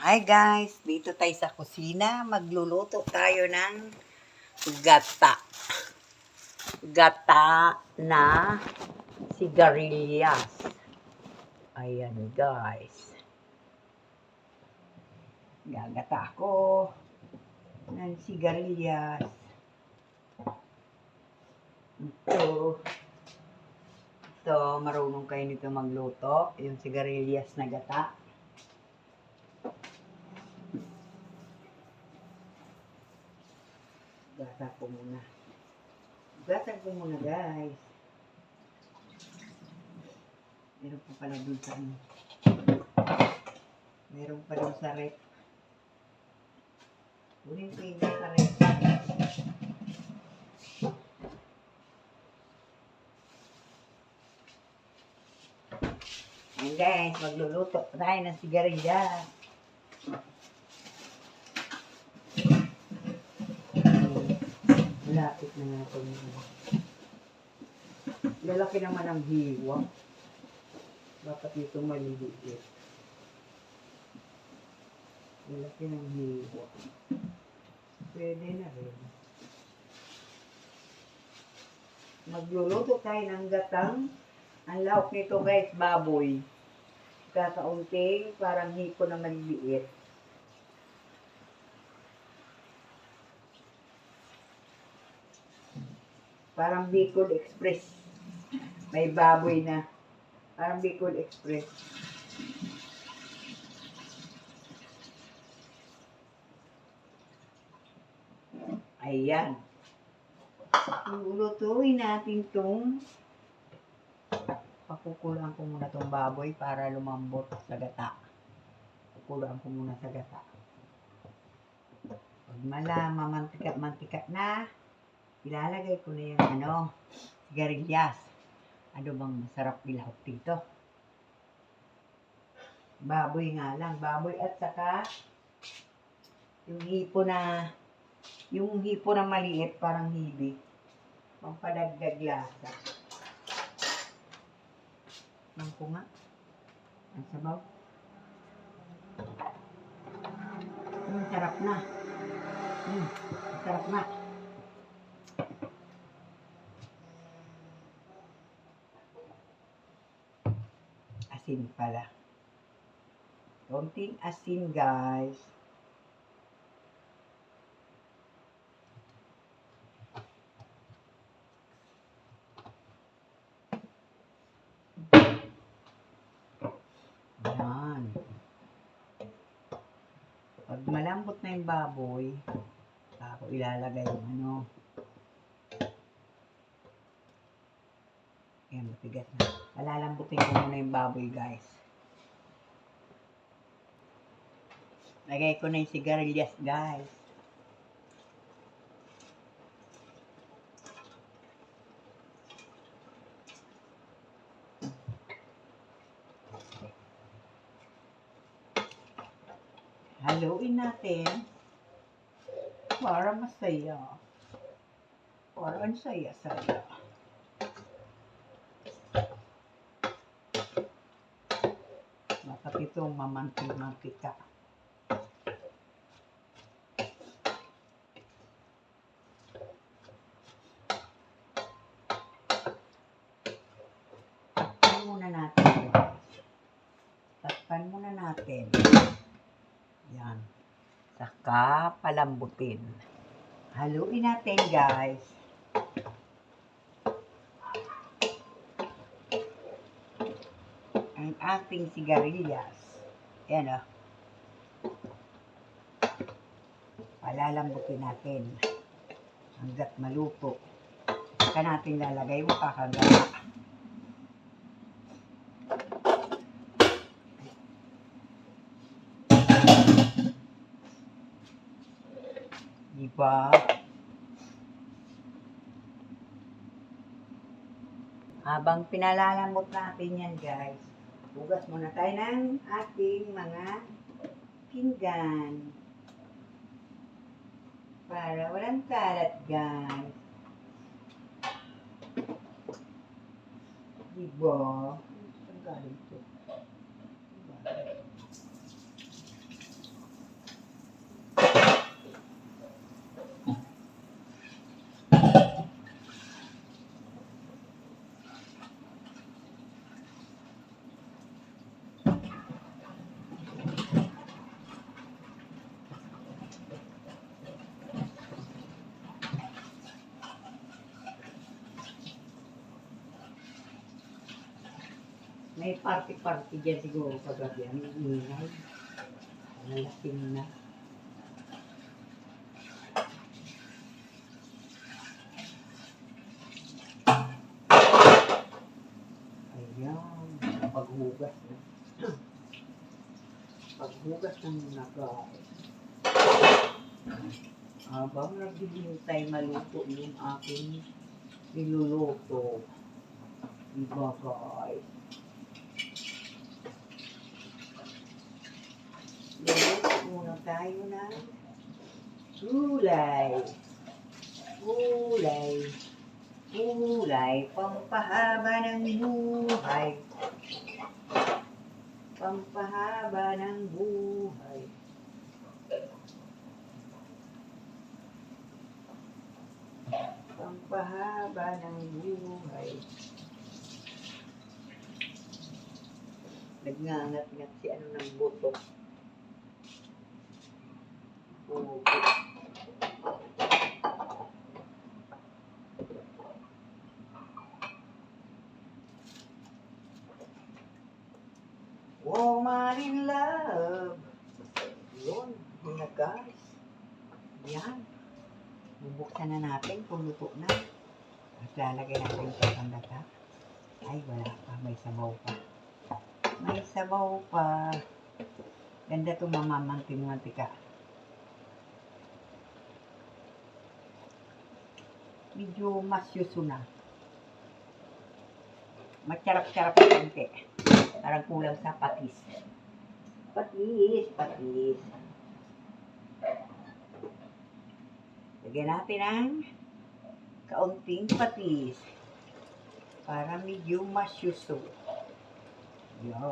Hi guys, dito tayo sa kusina. Magluluto tayo ng gata. Gata na sigarilyas. Ayan guys. Gagata ako ng sigarilyas. Ito, marunong kayo nito magluto. Yung sigarilyas na gata. Gata ko muna. Gata ko muna guys. Meron pa pala dun sa ano. Meron pa dun sa rep. Kunin ko yung sa rep. Ayan guys, magluluto tayo ng sigarilyas. Malapit na nga ito. Lalaki naman ang hiwa. Bakit ito maliliit? Lalaki ng hiwa. Pwede na rin. Magluluto tayo ng gatang. Ang laok nito guys, baboy. Kakaunting, parang hipo na maliliit. Parang Bicol Express. May baboy na. Parang Bicol Express. Ayan. Lulutuin natin itong pakukulaan ko muna itong baboy para lumambot sa gata. Pakukulaan ko muna sa gata. Pag mantika na, ilalagay ko na yung sigarilyas. Ano bang masarap ilahok dito? Baboy nga lang. Baboy at saka yung hipo na maliit, parang hibi. Pampadagdag lasa. Mangko nga. Ang sabaw. Sarap na. Sarap na. Asin pala. Konting asin guys. Yan. Pag malambot na yung baboy, ako ilalagay yung Ayan, matigas na. Palalambutin ko muna yung baboy guys. Lagay ko na yung sigarilyas guys. Haluin natin para masaya. Para ang saya-saya. Bakit itong mamantika-mantika. Takpan muna natin. Takpan muna natin. Yan. Saka palambutin. Haluin natin guys. Ang ating sigarilyas. Ayan o. Palalambutin natin. Hanggat maluto. Saka natin lalagay mo kakagata. Diba? Habang pinalalambot natin yan guys, hugas muna tayo ng ating mga pinggan. Para walang kalat guys. Diba? Saan galing ito? May party-party dyan siguro kagabi. Ang ingay. Nalaking na. Ayan. Paghugas na. Paghugas ng nakain. Habang naghihintay maluto yung aking niluluto. Diba guys? Luluto muna tayo ng gulay. Gulay. Gulay. Pampahaba ng buhay. Pampahaba ng buhay. Pampahaba ng buhay. Nagngangat-ngat si ano ng buto. Pugo. Woman in love. Yun. Yun na guys. Yan. Bubuksan na natin kung luto na. At lalagay natin sa pangata. Ay, wala pa. May sabaw pa. May sabaw pa. Ganda itong mamamanting-mantika. Medyo masyuso na. Macharap-charap na konti. Parang kulang sa patis. Patis, patis. Lagyan natin ang kaunting patis. Para medyo masyuso. Yan.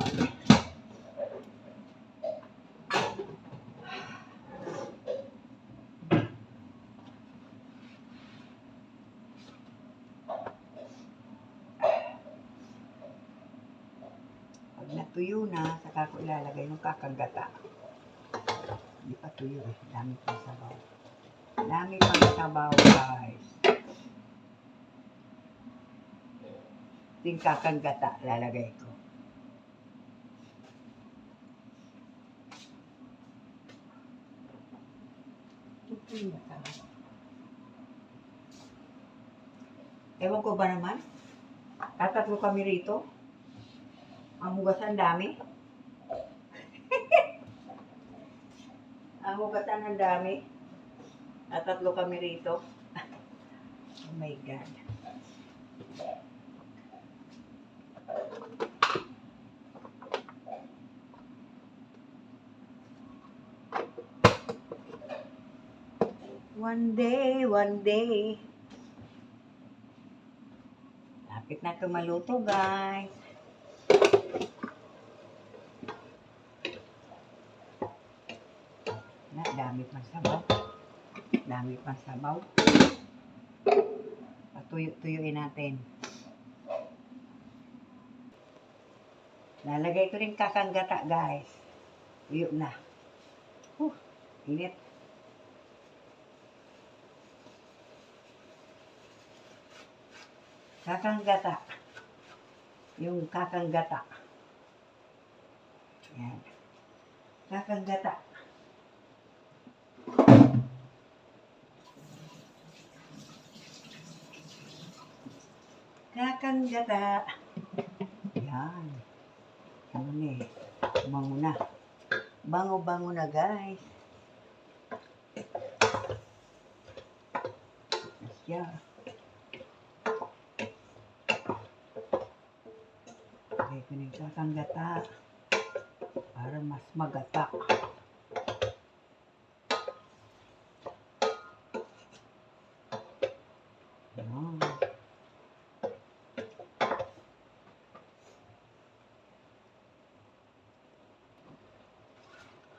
Pag natuyo na, saka ko ilalagay yung kakanggata. Hindi pa tuyo eh. Dami pang sabaw. Dami pang sabaw guys. Ito yung kakanggata lalagay ko. Ewan ko ba naman? Tatatlo kami rito. Ang hugasan dami. Ang hugasan ang dami. Tatatlo kami rito. Oh my God. One day, one day. Lapit na ito maluto, guys. Na, dami pang sabaw. Dami pang sabaw. Patuyo-tuyuin natin. Lalagay ko rin kakanggata, guys. Tuyo na. Init. Kakanggata. Yung kakanggata. Yan. Kakanggata. Kakanggata. Yan. Ano na eh. Bango na. Bango-bango na guys. Asya. Okay, ito na yung kakanggata. Para mas magata. Yan.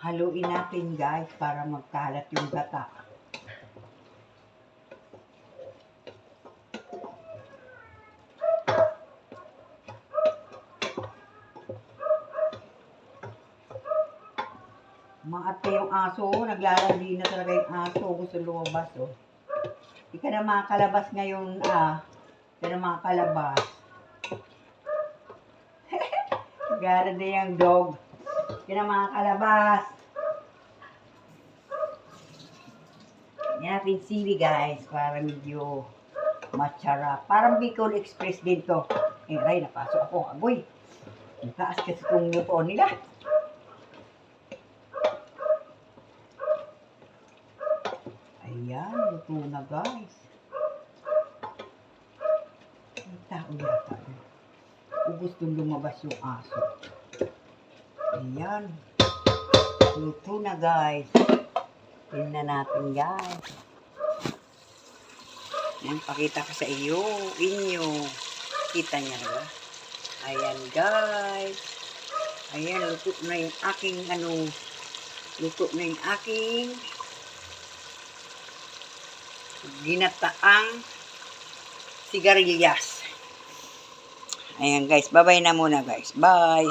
Haluin natin guys para magkalat yung gata. Maate yung aso, naglalandi na talaga yung aso, gusto lumabas oh. Hindi ka na makakalabas ngayon Hindi ka na makakalabas. Gara na yung dog. Yan ang mga kalabas. Yan natin sili guys. Para medyo matsara. Parang Bicol Express din to. Eh, Ray, napasok ako. Agoy. Ang taas kasi itong lutoon nila. Ayan, luto na guys. May tao yata. Kung gustong lumabas yung aso. Ayan. Luto na guys. Tingnan natin guys. Ayan, pakita ko sa inyo. Kita niya ba? Ayan guys. Ayan, luto na yung aking luto na yung aking ginataang sigarilyas. Ayan guys, bye-bye na muna guys. Bye!